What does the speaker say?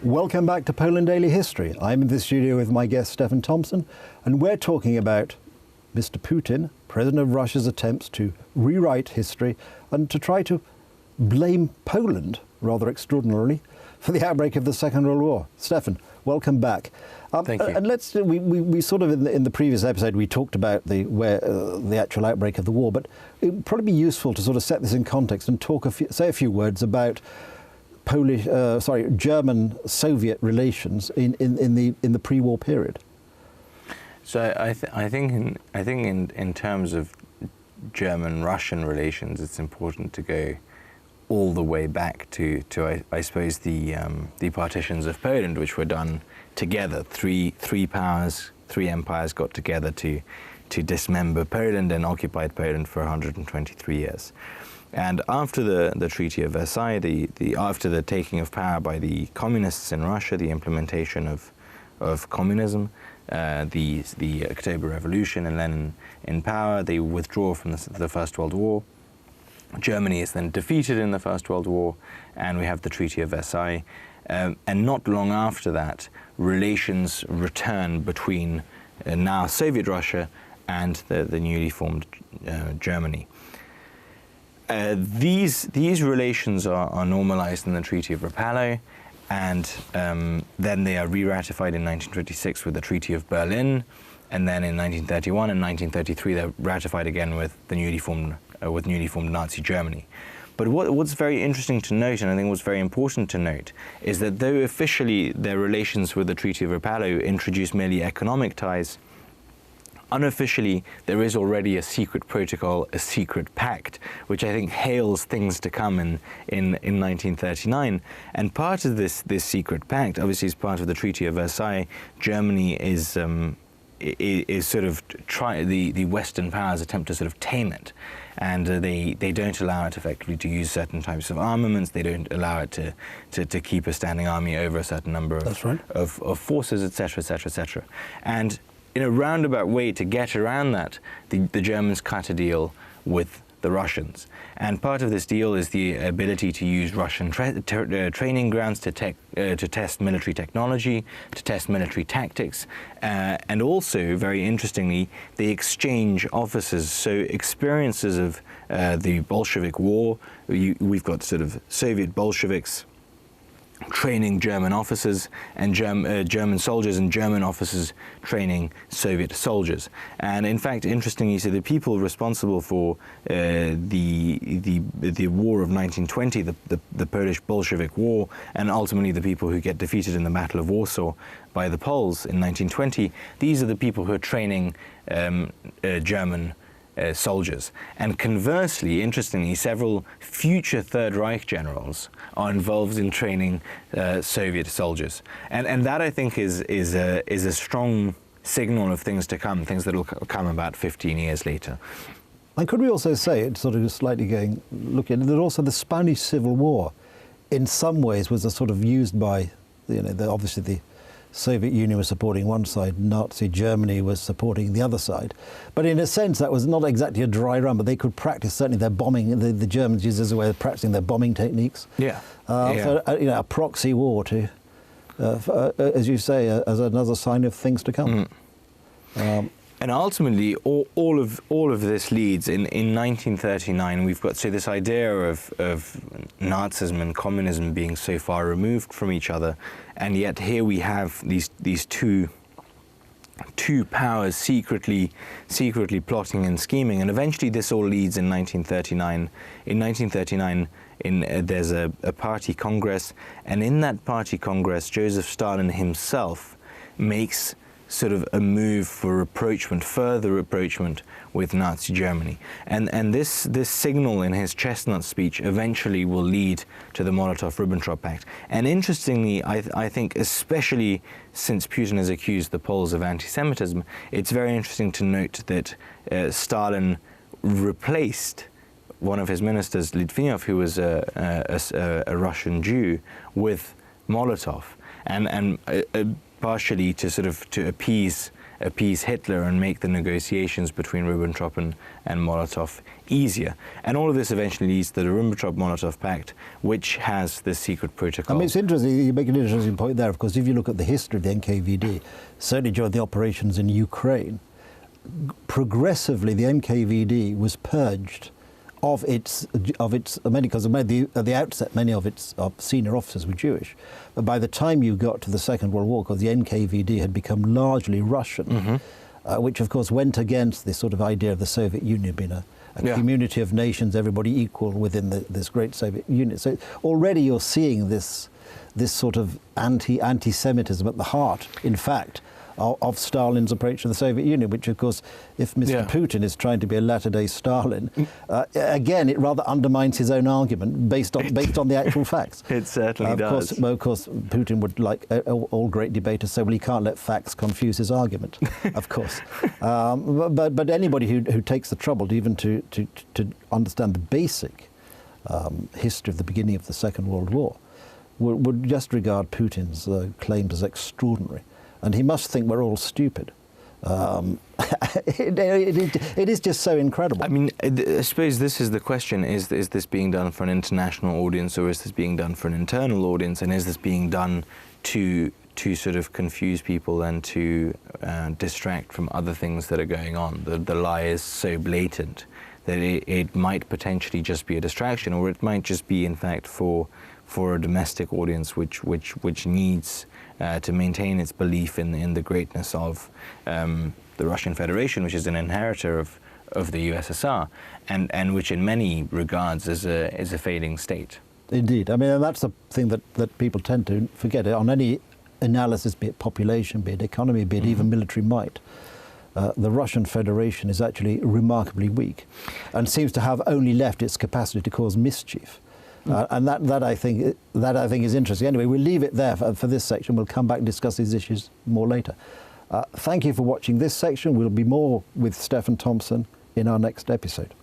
Welcome back to Poland Daily History. I'm in the studio with my guest Stefan Thomson, and we're talking about Mr. Putin, President of Russia's attempts to rewrite history and to try to blame Poland, rather extraordinarily, for the outbreak of the Second World War. Stefan, welcome back. Thank you. And we sort of in the previous episode we talked about the actual outbreak of the war, but it would probably be useful to sort of set this in context and say a few words about German-Soviet relations in the pre-war period. So I think in terms of German-Russian relations, it's important to go all the way back to I suppose the partitions of Poland, which were done together. Three empires got together to dismember Poland and occupied Poland for 123 years. And after the Treaty of Versailles, after the taking of power by the communists in Russia, the implementation of communism, the October Revolution, and then in power, they withdraw from the First World War. Germany is then defeated in the First World War, and we have the Treaty of Versailles. And not long after that, relations return between now Soviet Russia and the newly formed Germany. These relations are normalized in the Treaty of Rapallo, and then they are re-ratified in 1926 with the Treaty of Berlin, and then in 1931 and 1933 they're ratified again with the newly formed Nazi Germany. But what's very interesting to note, and I think what's very important to note, is that though officially their relations with the Treaty of Rapallo introduced merely economic ties, unofficially, there is already a secret protocol, a secret pact, which I think hails things to come in 1939. And part of this secret pact, obviously, is part of the Treaty of Versailles. Germany is sort of the Western powers attempt to sort of tame it, and they don't allow it effectively to use certain types of armaments. They don't allow it to keep a standing army over a certain number of forces, etc., etc., etc. And in a roundabout way to get around that, the Germans cut a deal with the Russians. And part of this deal is the ability to use Russian training grounds to test military technology, to test military tactics, and also, very interestingly, they exchange officers. So experiences of the Bolshevik War, we've got sort of Soviet Bolsheviks training German officers, and German soldiers and German officers training Soviet soldiers. And in fact, interestingly, so the people responsible for the war of 1920, the Polish Bolshevik War, and ultimately the people who get defeated in the Battle of Warsaw by the Poles in 1920, these are the people who are training German soldiers. And conversely, interestingly, several future Third Reich generals are involved in training Soviet soldiers. And that, I think, is a strong signal of things to come, things that will come about 15 years later. And could we also say, it's sort of slightly looking, that also the Spanish Civil War, in some ways, was a sort of used by, obviously the Soviet Union was supporting one side, Nazi Germany was supporting the other side. But in a sense, that was not exactly a dry run, but they could practice certainly their bombing. The Germans used as a way of practicing their bombing techniques. Yeah. So, a proxy war as you say, as another sign of things to come. And ultimately, all of this leads in 1939. We've got this idea of Nazism and communism being so far removed from each other, and yet here we have these two powers secretly plotting and scheming, and eventually this all leads in 1939. In 1939, there's a party congress, and in that party congress, Joseph Stalin himself makes sort of a move for further rapprochement with Nazi Germany. And this signal in his chestnut speech eventually will lead to the Molotov-Ribbentrop Pact. And interestingly, I think, especially since Putin has accused the Poles of anti-Semitism, it's very interesting to note that Stalin replaced one of his ministers, Litvinov, who was a Russian Jew, with Molotov. And partially to appease appease Hitler and make the negotiations between Ribbentrop and Molotov easier. And all of this eventually leads to the Ribbentrop-Molotov Pact, which has this secret protocol. I mean, it's interesting, you make an interesting point there. Of course, if you look at the history of the NKVD, certainly during the operations in Ukraine, progressively the NKVD was purged of its many, because at the outset many of its senior officers were Jewish, but by the time you got to the Second World War, because the NKVD had become largely Russian, which of course went against this sort of idea of the Soviet Union being a community of nations, everybody equal within this great Soviet Union. So already you're seeing this sort of anti-Semitism at the heart, in fact, of Stalin's approach to the Soviet Union, which, of course, if Mr. Putin is trying to be a latter-day Stalin, again, it rather undermines his own argument based on the actual facts. It certainly does. Of course, Putin would, like all great debaters, say, well, he can't let facts confuse his argument, of course. But anybody who takes the trouble to understand the basic history of the beginning of the Second World War would just regard Putin's claims as extraordinary. And he must think we're all stupid. It is just so incredible. I mean, I suppose this is the question: is this being done for an international audience, or is this being done for an internal audience? And is this being done to sort of confuse people and to distract from other things that are going on? The lie is so blatant that it might potentially just be a distraction, or it might just be, in fact, for a domestic audience which needs to maintain its belief in the greatness of the Russian Federation, which is an inheritor of the USSR, and which in many regards is a failing state. Indeed. I mean, and that's the thing that people tend to forget. On any analysis, be it population, be it economy, be it even military might, the Russian Federation is actually remarkably weak and seems to have only left its capacity to cause mischief. And that I think is interesting. Anyway, we'll leave it there for this section. We'll come back and discuss these issues more later. Thank you for watching this section. We'll be more with Stefan Thomson in our next episode.